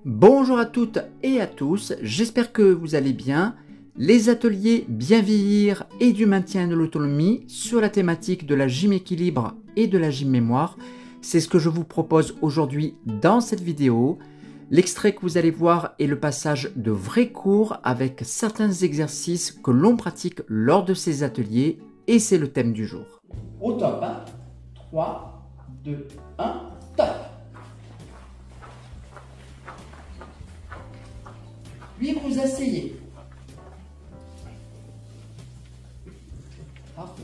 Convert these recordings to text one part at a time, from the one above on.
Bonjour à toutes et à tous, j'espère que vous allez bien. Les ateliers Bien vieillir et du maintien de l'autonomie sur la thématique de la gym équilibre et de la gym mémoire, c'est ce que je vous propose aujourd'hui dans cette vidéo. L'extrait que vous allez voir est le passage de vrais cours avec certains exercices que l'on pratique lors de ces ateliers et c'est le thème du jour. Au top, hein. 3, 2, 1, top. Puis vous asseyez. Parfait.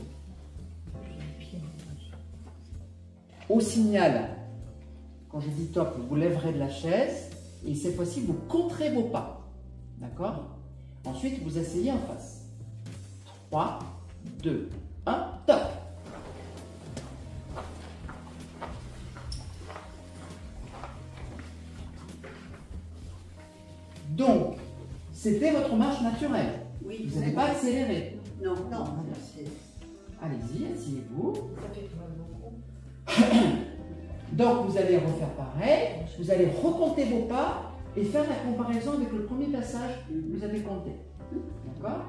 Au signal, quand je dis top, vous lèverez de la chaise et cette fois-ci vous compterez vos pas. D'accord? Ensuite, vous asseyez en face. 3, 2, 1, top. Donc, c'était votre marche naturelle. Oui. Vous n'avez pas accéléré. Non, non, merci. Allez-y, asseyez-vous. Ça fait beaucoup. Donc, vous allez refaire pareil. Vous allez recompter vos pas et faire la comparaison avec le premier passage que vous avez compté. D'accord?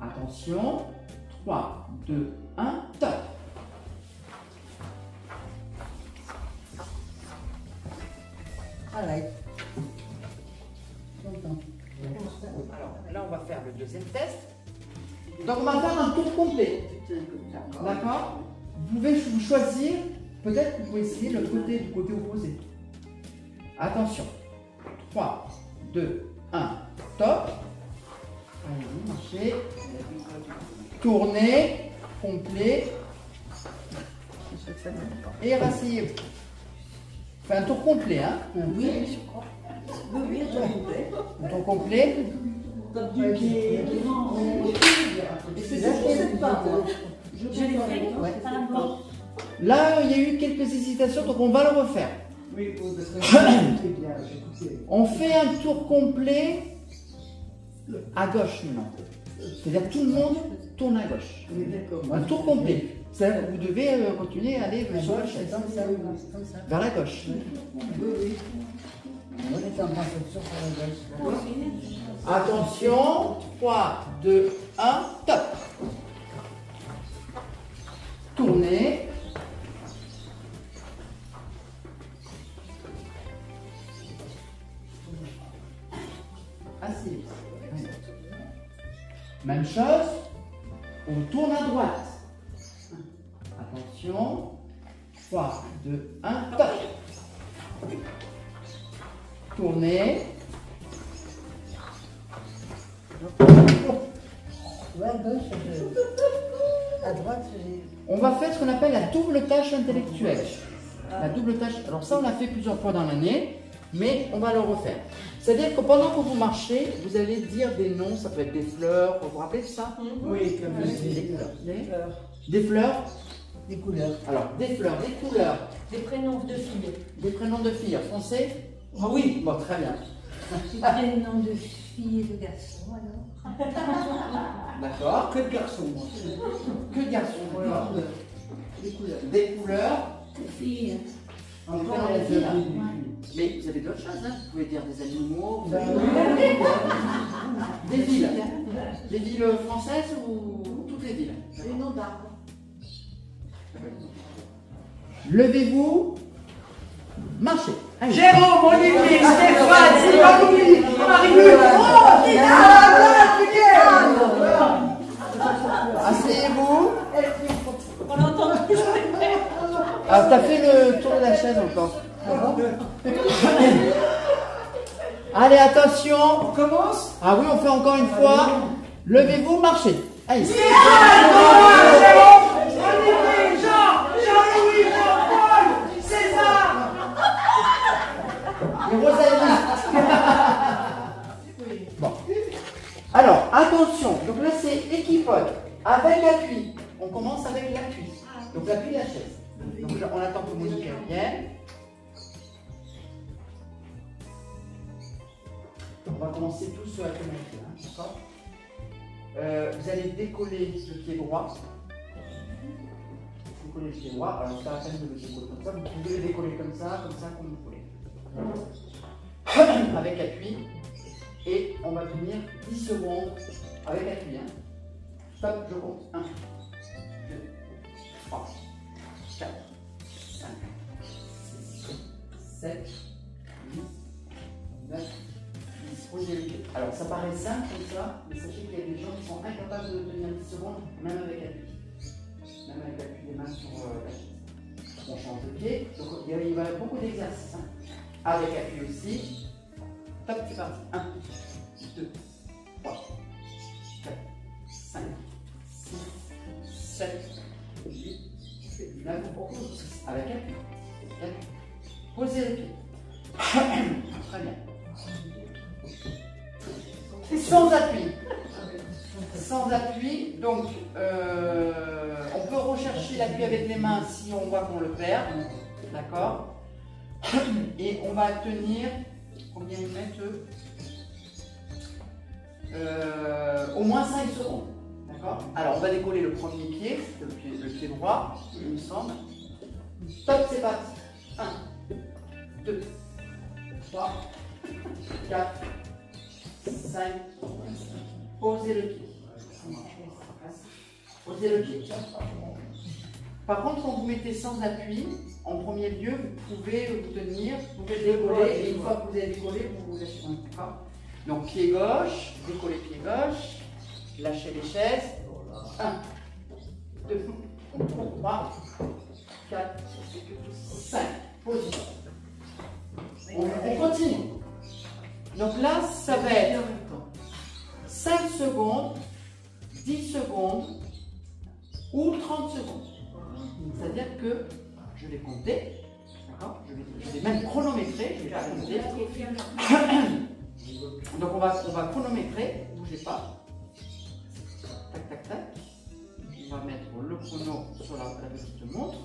Attention. 3, 2, 1, top. Allez. Alors, là, on va faire le deuxième test. Donc, on va faire un tour complet. D'accord? Vous pouvez choisir, peut-être que vous pouvez essayer du côté opposé. Attention. 3, 2, 1, top. Allez-y, marchez. Tournez, complet. Et rasseyez-vous. Fait un tour complet, hein? Oui, je crois. Oui, un tour complet. Un tour complet. Là, il y a eu quelques hésitations, donc on va le refaire. On fait un tour complet à gauche maintenant. C'est-à-dire que tout le monde tourne à gauche. Un tour complet. C'est-à-dire que vous devez continuer à aller sur la chaise. Vers la gauche. Attention, 3, 2, 1, top. Tournez. Asseyez. Même chose, on tourne à droite. Attention, 3, 2, 1, top. Tournez. À droite, on va faire ce qu'on appelle la double tâche intellectuelle. La double tâche, alors ça on l'a fait plusieurs fois dans l'année, mais on va le refaire. C'est-à-dire que pendant que vous marchez, vous allez dire des noms, ça peut être des fleurs, vous vous rappelez de ça? Oui, comme des fleurs. Des fleurs? Des couleurs. Alors, des fleurs, des couleurs. Des prénoms de filles. Des prénoms de filles, français? Ah oui, bon, très bien. Des prénoms de filles et de garçons, alors. D'accord. Que de garçons, moi. Que de garçons, d'accord. Des couleurs. Des couleurs. Des filles. Encore Des des filles. Mais vous avez d'autres choses, hein? Vous pouvez dire des animaux, vous avez Oui. des villes. Des villes françaises ou toutes les villes? Les noms d'arbres. Levez-vous, marchez. Allez. Jérôme, Olivier, Stéphane, Sylvain-Louis, Marie-Luc, Asseyez-vous. On l'entend plus. Alors, t'as fait le tour de la chaise encore. Allez, attention. On commence. Ah oui, on fait encore une fois. Levez-vous, marchez. Allez. Olivier, Jean, Jean-Louis, Jean-Paul, César. Et Rosalie. Bon. Alors, attention. Donc là, c'est équipote. Avec l'appui. On commence avec l'appui. Donc l'appui de la chaise. Donc on attend que Monique vienne. On va commencer tous sur la tonalité. D'accord? Vous allez décoller le pied droit. Décoller le pied droit. Alors, c'est pas la peine de le décoller comme ça. Vous pouvez le décoller comme ça, comme vous voulez. avec appui. Et on va tenir 10 secondes avec appui. Hein. Stop, je compte. 1, 2, 3, 4, 5, 6, 7, 8, 9, 10. Posez le pied. Alors ça paraît simple comme ça, mais sachez qu'il y a des gens qui sont incapables de tenir 10 secondes, même avec appui. Même avec l'appui des mains sur la chaise. On change de pied, donc il va y avoir beaucoup d'exercices. Hein. Avec appui aussi. Top, c'est parti. 1, 2, 3, 4, 5, 6, 7, 8, 9, avec appui. Posez le pied. Très bien. Sans appui. Sans appui, donc on peut rechercher l'appui avec les mains si on voit qu'on le perd. D'accord. Et on va tenir, combien ils mettent eux, au moins 5 secondes. D'accord. Alors on va décoller le premier pied, le pied droit, il me semble. Top, c'est parti. 1, 2, 3, 4, 5, posez le pied. Posez le pied. Par contre, quand vous mettez sans appui, en premier lieu, vous pouvez vous tenir, vous pouvez décoller, et une fois que vous avez décollé, vous vous lâchez. Donc pied gauche, décoller pied gauche, lâchez les chaises. 1, 2, 3, 4, 5. Posez. On continue. Donc là, ça va être 5 secondes, 10 secondes ou 30 secondes. C'est-à-dire que je vais compter, d'accord, je vais même chronométrer, je vais pas compter. Donc on va chronométrer, ne bougez pas. Tac, tac, tac. On va mettre le chrono sur la petite montre.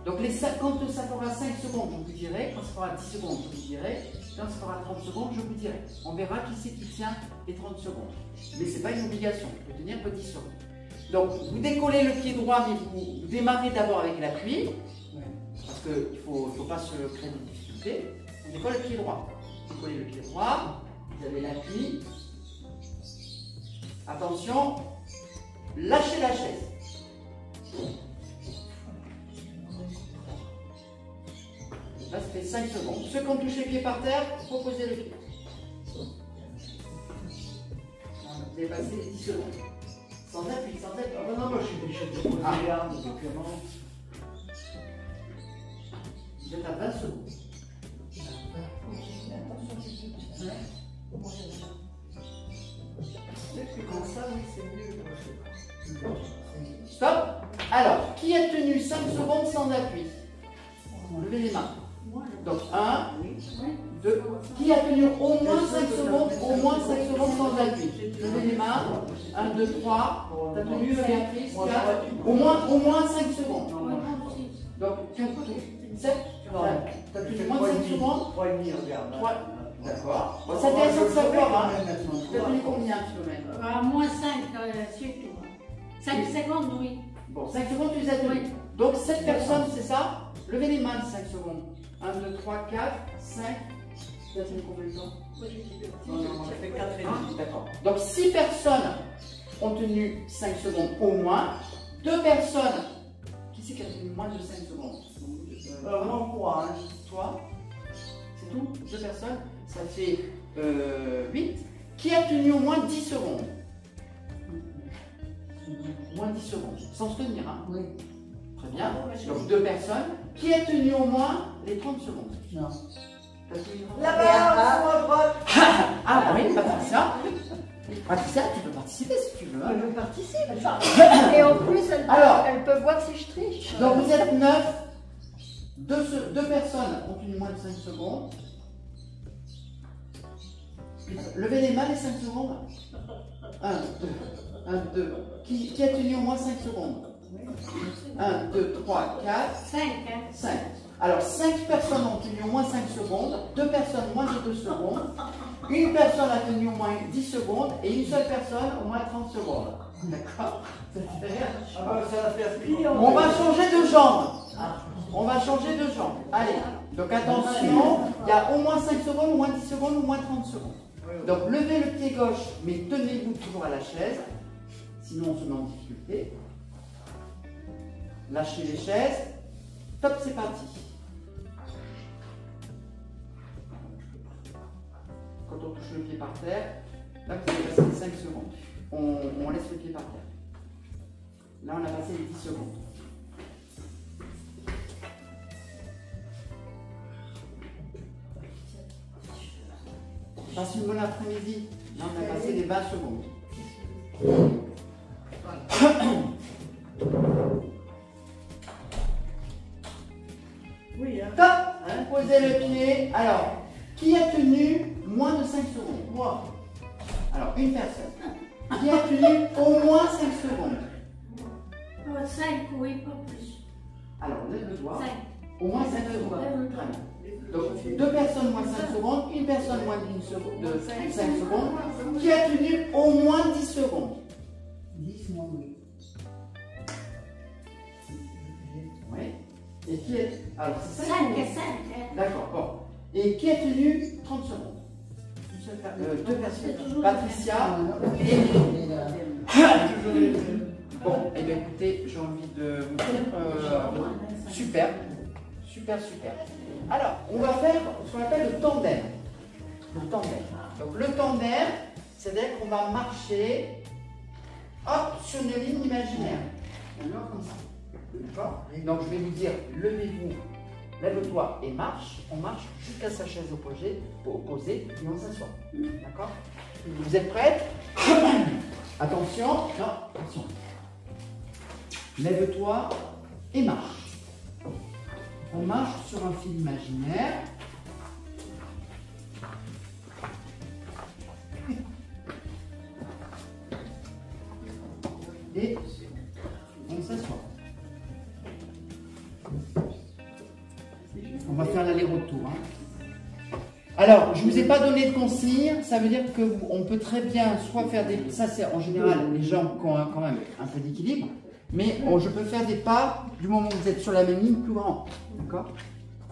Donc quand ça fera 5 secondes, je vous dirai. Quand ça fera 10 secondes, je vous dirai. Quand ça fera 30 secondes, je vous dirai. On verra qui c'est qui tient les 30 secondes. Mais ce n'est pas une obligation, vous pouvez tenir que 10 secondes. Donc vous décollez le pied droit, mais vous démarrez d'abord avec l'appui. Parce qu'il ne faut pas se créer de difficultés. On décolle le pied droit. Vous décollez le pied droit, vous avez l'appui. Attention, lâchez la chaise. Là, ça fait 5 secondes. Ceux qui ont touché le pied par terre, reposez le pied. Vous avez passé les 10 secondes. Sans appui, sans appui. Ah non, moi je suis obligé de poser les armes, simplement. Vous êtes à 20 secondes. Peut-être que comme ça, oui, c'est mieux. Stop. Alors, qui a tenu 5 secondes sans appui? Levez les mains. Donc 1, 2. Qui a tenu au moins 5 secondes, sans appui? Levez les mains. 1, 2, 3. T'as tenu, Béatrice, 4. Au moins 5 secondes. Donc 7. T'as tenu moins de 5 secondes? 3,5, regarde. 3. D'accord. Bon, c'est intéressant de savoir. Hein. T'as tenu combien, Philomène? Moins 5, c'est tout. 5 secondes, oui. Bon, 5 secondes, tu les as tenues. Donc 7 personnes, c'est ça? Levez les mains de 5 secondes. 1, 2, 3, 4, 5. Tu as tenu combien de temps? Non, j'ai fait 4 et demi. D'accord. Donc 6 personnes ont tenu 5 secondes au moins. 2 personnes. Qui c'est qui a tenu moins de 5 secondes? Moi, quoi, hein? Toi? C'est tout? 2 personnes? Ça fait 8. Qui a tenu au moins 10 secondes? Moins 10 secondes. Sans se tenir, hein? Oui. Très bien. Donc 2 personnes. Qui a tenu au moins les 30 secondes? Non. Là-bas, à droite. Ah oui, Patricia. Patricia, tu peux participer si tu veux. Hein. Je participe. Et en plus, elle peut voir si je triche. Donc vous êtes 9. 2 personnes ont tenu moins de 5 secondes. Levez les mains les 5 secondes. 1, 2. Qui a tenu au moins 5 secondes? 1, 2, 3, 4, 5, hein. 5. Alors 5 personnes ont tenu au moins 5 secondes, 2 personnes moins de 2 secondes, une personne a tenu au moins 10 secondes et une seule personne au moins 30 secondes. D'accord? Ah bah ça va faire pire. On va changer de jambe. on va changer de jambe. Allez, donc attention, il y a au moins 5 secondes, au moins 10 secondes, au moins 30 secondes. Donc levez le pied gauche, mais tenez-vous toujours à la chaise, sinon on se met en difficulté. Lâchez les chaises. Top, c'est parti. Quand on touche le pied par terre, là vous avez passé les 5 secondes. On laisse le pied par terre. Là on a passé les 10 secondes. Passe une bonne après-midi. Là on a passé les 20 secondes. Oui, hein. Top. Posez le pied. Alors, qui a tenu moins de 5 secondes? Moi. Alors, une personne. Qui a tenu au moins 5 secondes? 5, oui, pas plus. Alors, lève le doigt. 5. Au moins 5 secondes. Très bien. Donc, 2 personnes moins 5 secondes, une personne moins d'une seconde, de 5 secondes. Qui a tenu au moins 10 secondes? 10 moins, oui. Oui. Et qui est. Alors, c'est 5 5 secondes. et 5. D'accord, bon. Et qui a tenu 30 secondes? Deux personnes. Patricia et Émilie. Bon, et bien écoutez, j'ai envie de vous dire super, super, super. Alors, on va faire ce qu'on appelle le tandem. Le tandem. Donc le tandem, c'est-à-dire qu'on va marcher hop, sur une ligne imaginaire. D'accord, comme ça. D'accord. Donc je vais vous dire, levez-vous, lève-toi et marche. On marche jusqu'à sa chaise opposée et on s'assoit. D'accord. Vous êtes prêtes? Attention, non, attention. Lève-toi et marche. On marche sur un fil imaginaire. Et on s'assoit. On va faire l'aller-retour. Hein. Alors, je ne vous ai pas donné de consigne, ça veut dire qu'on peut très bien soit faire des... Ça, c'est en général les jambes qui ont quand même un peu d'équilibre. Mais je peux faire des pas du moment où vous êtes sur la même ligne plus grand. D'accord?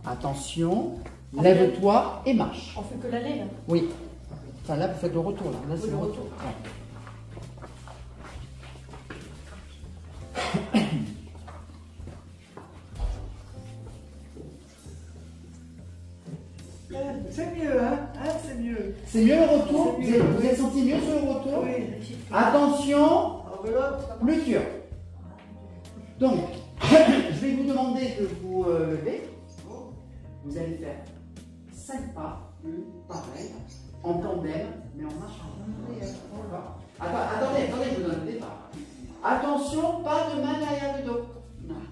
Attention, lève-toi et marche. On fait que l'aller là. Oui. Enfin, là, vous faites le retour. Là, c'est le retour. Ouais. C'est mieux, hein, c'est mieux. C'est mieux le retour? Vous êtes senti mieux sur le retour? Oui. Attention, Enveloppe. plus dur. Donc, je vais vous demander de vous lever. Vous allez faire 5 pas, pareil, en tandem, mais en marchant. Attendez, je vous donne le départ. Attention, pas de main derrière le dos. Non.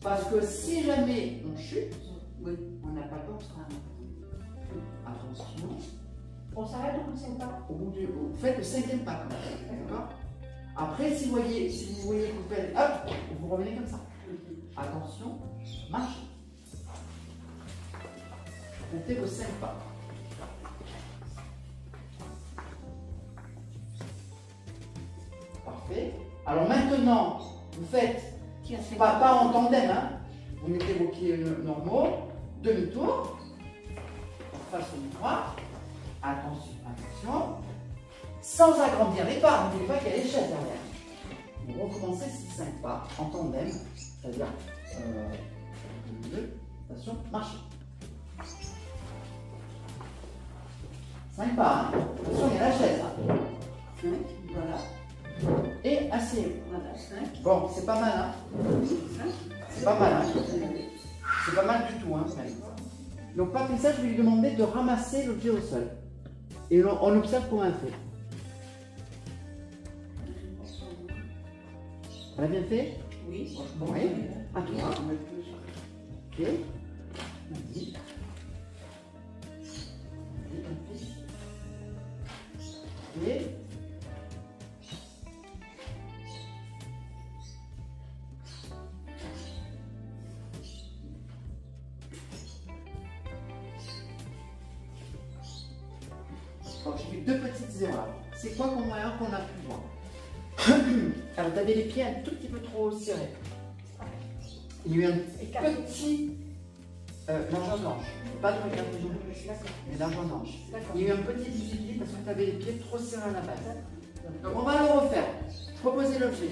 Parce que si jamais on chute, on n'a pas peur. Attention. On s'arrête au bout de 5 pas. Vous faites le 5e pas quand même. D'accord? Après, si vous voyez que vous faites, hop, vous revenez comme ça. Attention, marche. Comptez vos 5 pas. Parfait. Alors maintenant, vous faites pas en tandem, hein. Vous mettez vos pieds normaux, demi-tour, face au droit. Attention, attention. Sans agrandir les pas, n'oubliez pas qu'il y a les chaises derrière. On recommence ces 5 pas en tandem, c'est-à-dire 2, attention, marchez. 5 pas, hein. Attention, il y a la chaise. 5, voilà. Et asseyez-vous. Voilà, 5. Bon, c'est pas mal, hein. C'est pas mal, hein. C'est pas mal du tout, hein. Donc, pas que ça, je vais lui demander de ramasser l'objet au sol. Et on observe comment elle fait. Elle a bien fait? Oui. Oui. À toi. Ok. Vas-y. Et... Bon, j'ai vu 2 petites erreurs. C'est quoi comme erreur qu'on a pu voir? Alors, tu avais les pieds un tout petit peu trop serrés. il y a eu un petit l'argent d'ange. Pas de regard de jour, mais l'argent d'ange. Il y a eu un petit déséquilibre parce que tu avais les pieds trop serrés à la base. Donc on va le refaire. Proposer l'objet.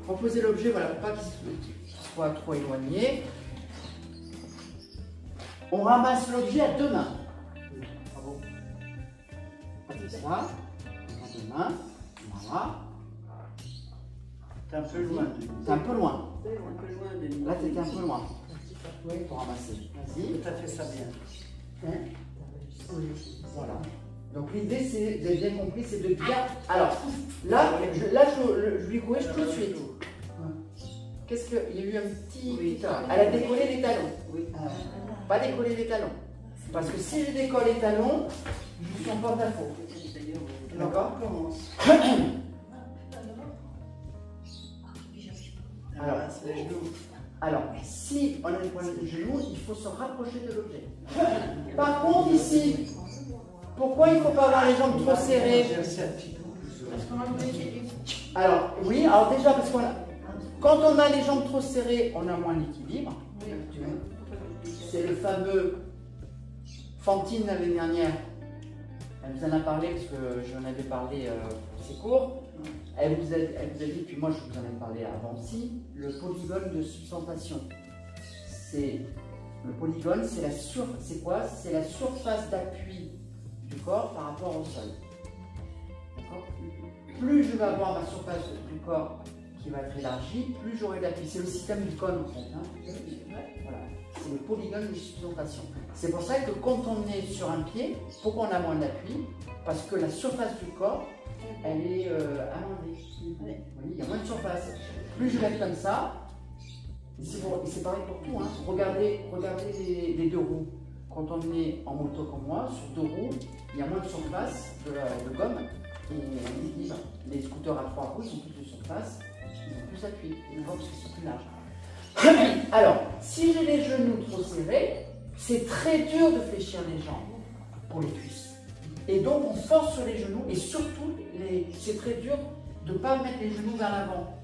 Proposer l'objet, voilà, pour pas qu'il soit trop éloigné. On ramasse l'objet à deux mains. Bravo. Comme ça. À deux mains. Voilà. T'es un peu loin. T'es un peu loin. Un peu loin de Là, t'étais un peu loin. Oui, pour ramasser. Vas-y. Tu as fait ça bien. Hein? Voilà. Donc l'idée, c'est, vous avez bien compris, c'est de bien. Alors, là, je lui couche tout de suite. Qu'est-ce qu'il y a eu un petit. Oui. Elle a décollé les talons. Oui. Pas décoller les talons. Parce que si je décolle les talons, je suis en porte-à-faux. D'accord? On commence. Alors, les genoux. Alors, si on a les points de genoux, il faut se rapprocher de l'objet. Par contre, ici, pourquoi il ne faut pas avoir les jambes trop serrées? Alors, oui, alors déjà, parce qu'on a, quand on a les jambes trop serrées, on a moins d'équilibre. C'est le fameux Fantine l'année dernière. Elle vous en a parlé parce que j'en avais parlé pour ses cours. Elle vous a dit, puis moi je vous en ai parlé avant aussi, le polygone de substentation. C'est le polygone, c'est quoi? C'est la surface d'appui du corps par rapport au sol. D'accord? Plus je vais avoir ma surface du corps qui va être élargie, plus j'aurai d'appui. C'est le système du cône en fait. Hein? Voilà. C'est le polygone de substentation. C'est pour ça que quand on est sur un pied, pourquoi on a moins d'appui? Parce que la surface du corps, elle est amendée. Il y a moins de surface. Plus je vais être comme ça, c'est pareil pour tout. Hein. Regardez les deux roues. Quand on est en moto comme moi, sur deux roues, il y a moins de surface de gomme et on équilibre. Les scooters à trois roues, ils ont plus de surface, ils ont plus d'appui, parce qu'ils sont plus larges. Alors, si j'ai les genoux trop serrés, c'est très dur de fléchir les jambes pour les cuisses. Et donc on force sur les genoux et surtout, c'est très dur de ne pas mettre les genoux vers l'avant.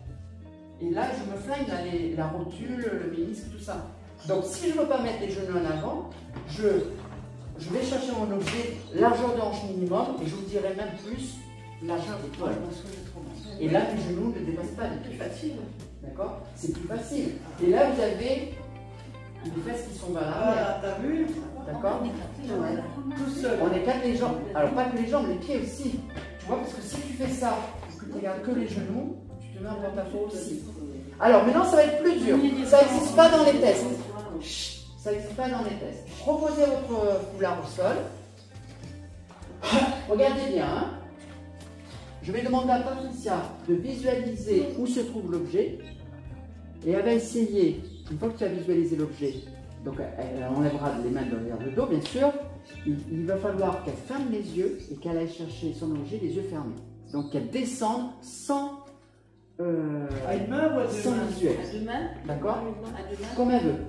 Et là, je me flingue la rotule, le ménisque, tout ça. Donc si je ne veux pas mettre les genoux en avant, je vais chercher mon objet, largeur de hanche minimum, et je vous dirai même plus, largeur d'étoile. Et là, les genoux ne dépassent pas. C'est plus facile. D'accord? C'est plus facile. Et là, vous avez les fesses qui sont vers l'arrière. Ah, t'as vu? D'accord? Tout seul. On éclate les jambes. Alors, pas que les jambes, les pieds aussi. Tu vois, parce que si tu fais ça, que tu regardes que les genoux, tu te mets en porte-à-faux aussi. Alors, maintenant, ça va être plus dur. Ça n'existe pas dans les tests. Chut, ça n'existe pas dans les tests. Reposez votre foulard au sol. Regardez bien. Hein. Je vais demander à Patricia de visualiser où se trouve l'objet. Et elle va essayer, une fois que tu as visualisé l'objet, donc elle enlèvera les mains derrière le dos, bien sûr, il va falloir qu'elle ferme les yeux et qu'elle aille chercher son objet les yeux fermés. Donc qu'elle descende sans, à une main ou à deux sans mains? visuel. À deux mains. D'accord? À deux mains. Comme elle veut.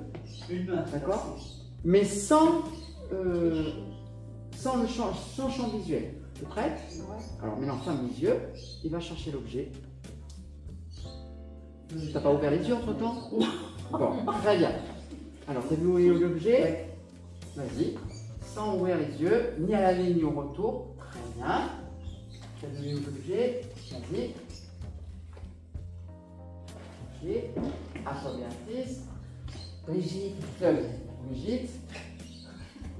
Une main. D'accord? Mais sans champ visuel. Tu es prête? Alors maintenant ferme les yeux et va chercher l'objet. Tu n'as pas ouvert les yeux entre temps? Bon, très bien. Alors, tu as vu où est l'objet? Vas-y. Sans ouvrir les yeux, ni à l'aller ni au retour. Très bien. Tu as vu où est l'objet? Vas-y. Ok. À toi, Béatrice. Brigitte. Brigitte.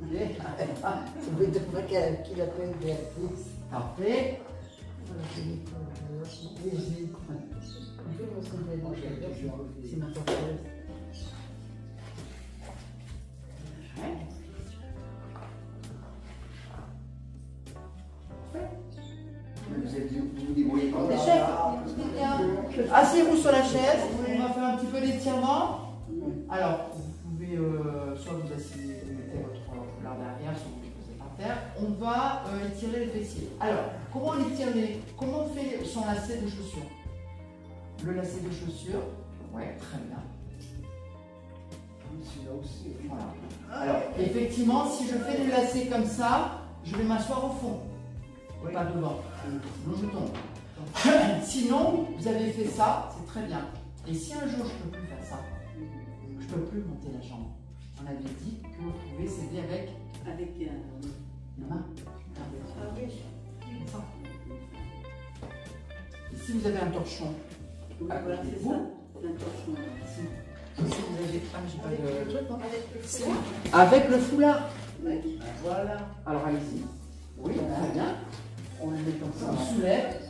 Ok. Ça veut dire pas qu'il appelle Béatrice. Parfait. Brigitte. C'est ma porteuse. Vous vous débrouillez comme des chefs. Asseyez-vous sur la chaise. On va faire un petit peu d'étirement. Alors, vous pouvez soit vous asseyez, vous mettez votre foulard derrière, soit vous posez par terre. On va étirer les fessiers. Alors, comment on étire comment on fait son lacet de chaussures? Le lacet de chaussures, ouais, très bien. Celui-là aussi. Voilà. Alors, effectivement, si je fais du lacet comme ça, je vais m'asseoir au fond, Oui. pas devant. Sinon, je tombe. Sinon, vous avez fait ça, c'est très bien. Et si un jour je ne peux plus faire ça, je ne peux plus monter la jambe. On avait dit que vous pouvez s'aider avec la main. Ça. Ici, vous avez un torchon. Voilà, c'est vous, ça. C'est un torchon. Ici, vous avez... Ah, mais j'ai pas de truc, non? Avec le foulard. Avec le foulard. Ouais. Voilà. Alors, allez-y. Oui, très bien. On le met comme ça, on soulève.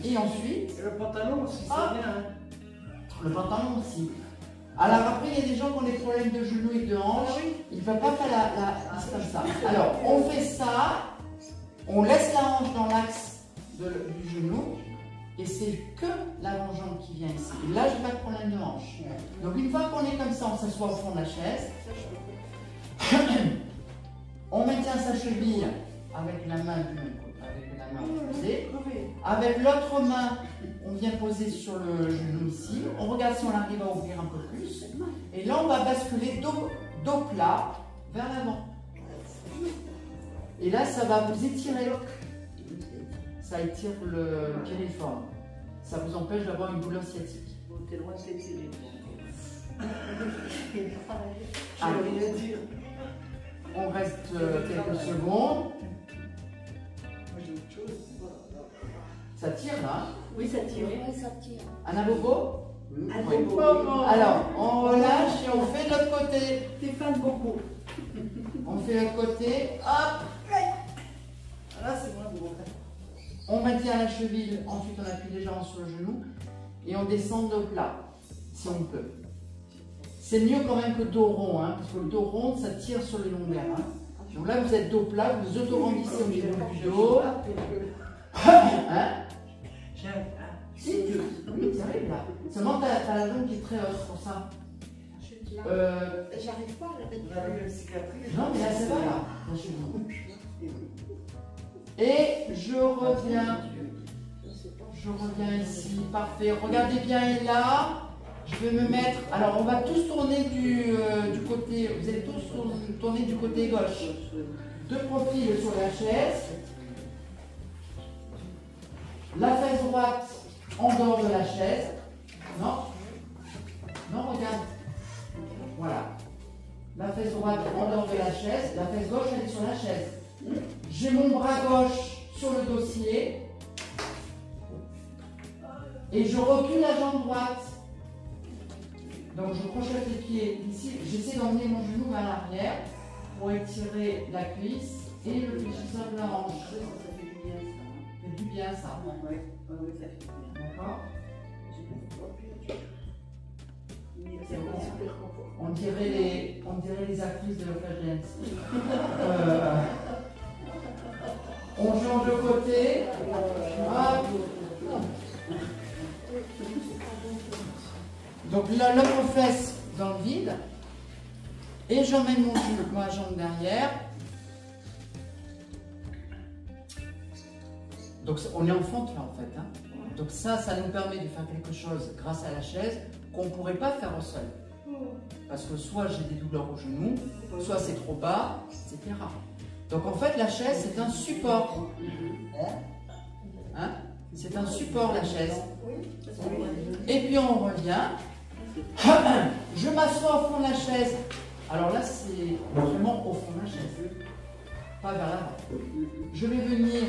Et ensuite... Et le pantalon aussi, c'est Ah. bien. Hein. Le pantalon aussi. Alors après, il y a des gens qui ont des problèmes de genoux et de hanches. Ils ne peuvent pas faire la c'est comme ça. Alors, on fait ça. On laisse la hanche dans l'axe du genou. Et c'est que l'avant-jambe qui vient ici. Et là, je n'ai pas de problème de hanche. Donc une fois qu'on est comme ça, on s'assoit au fond de la chaise. On maintient sa cheville avec la main du même côté, avec la main opposée. Avec l'autre main, on vient poser sur le genou ici. On regarde si on arrive à ouvrir un peu plus. Et là, on va basculer dos plat vers l'avant. Et là, ça va vous étirer. Ça étire le piriforme. Ça vous empêche d'avoir une douleur sciatique. Bon, t'es loin de t'étirer. J'ai rien à dire. On reste quelques secondes. Moi, j'ai autre chose. Ça tire là. Oui, ça tire. Ouais, ça tire. Un abobo. Un Oui. bobo. Alors, on relâche et on fait de l'autre côté. Stéphane Bobo. On fait de l'autre côté. Hop. Là, c'est moins beau. On maintient la cheville. Ensuite, on appuie légèrement sur le genou. Et on descend dos plat, si on peut. C'est mieux quand même que dos rond, hein, parce que le dos rond, ça tire sur les lombaires. Hein. Donc là, vous êtes dos plat, vous auto-rendissez au niveau du dos. Hein? J'ai un. Si, oui, ça arrive là. Seulement, tu as la jambe qui est très haute pour ça. J'arrive pas à la mettre. On a eu une cicatrice. Non, mais là, ça va là. Là, je suis bon. Et je reviens. Je reviens ici. Parfait. Regardez bien, et là. Je vais me mettre. Alors, on va tous tourner du côté. Vous allez tous tourner du côté gauche. De profil sur la chaise. La fesse droite en dehors de la chaise. Non. Non, regarde. Voilà. La fesse droite en dehors de la chaise. La fesse gauche, elle est sur la chaise. J'ai mon bras gauche sur le dossier. Et je recule la jambe droite. Donc je crochette les pieds ici. J'essaie d'emmener mon genou vers l'arrière pour étirer la cuisse et le fléchisseur de la hanche. Ça fait du bien, ça. Ça fait du bien ça. Oui, oui, ça fait du bien. D'accord. C'est un super confort. On dirait les actrices de Flashdance. On change de côté. Hop. Donc là, l'autre fesse dans le vide. Et j'emmène ma jambe derrière. Donc on est en fente là en fait. Hein. Donc ça nous permet de faire quelque chose grâce à la chaise qu'on ne pourrait pas faire au sol. Parce que soit j'ai des douleurs au genou, soit c'est trop bas, etc. Donc en fait la chaise c'est un support. Hein? C'est un support la chaise. Et puis on revient. Je m'assois au fond de la chaise. Alors là c'est vraiment au fond de la chaise. Pas vers l'avant. Je vais venir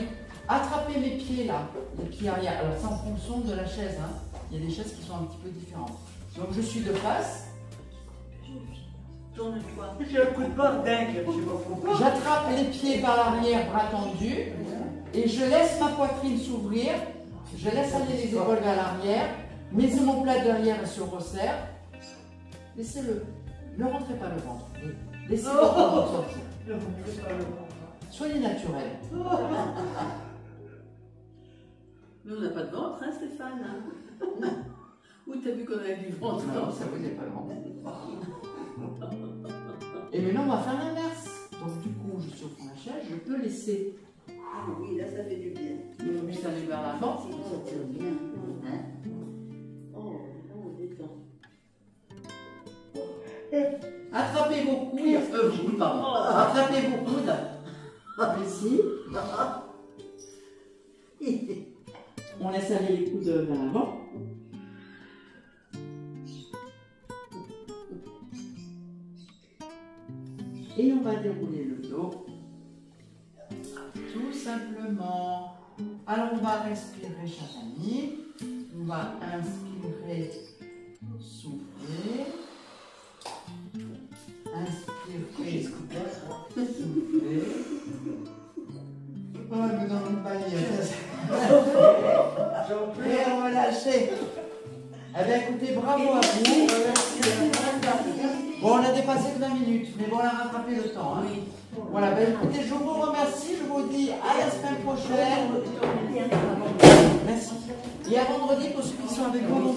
attraper mes pieds là, les pieds arrière. Alors c'est en fonction de la chaise. Hein. Il y a des chaises qui sont un petit peu différentes. Donc je suis de face. Tourne-toi. J'ai un coup de barre dingue, je sais pas pourquoi. J'attrape les pieds par l'arrière, bras tendus, et je laisse ma poitrine s'ouvrir, je laisse aller les épaules vers l'arrière, mes omoplates derrière se resserrent. Laissez-le, ne rentrez pas le ventre, laissez le ventre sortir. Soyez naturel. Nous, on n'a pas de ventre, hein, Stéphane hein. Où t'as vu qu'on avait du ventre Non, ça vous n'est pas le ventre. Et maintenant, on va faire l'inverse. Donc, du coup, je suis au fond de la chaise, je peux laisser Ah oui, là, ça fait du bien. mon buste aller vers l'avant. Ça tire bien. Hein? Oh, détends. Attrapez vos coudes, pardon. Attrapez vos coudes. Ici. On laisse aller les coudes vers l'avant. Et on va dérouler le dos. Tout simplement. Alors on va respirer, chers amis. On va inspirer, souffler. Inspirer, souffler. Oh, elle me donne une bagnette. Et on va lâcher. Eh bien écoutez, bravo à vous. Bon, on a dépassé de 20 minutes, mais bon, on a rattrapé le temps. Hein. Oui. Voilà, ben écoutez, je vous remercie, je vous dis à la semaine prochaine. Merci. Et à vendredi pour ceux qui sont avec nous.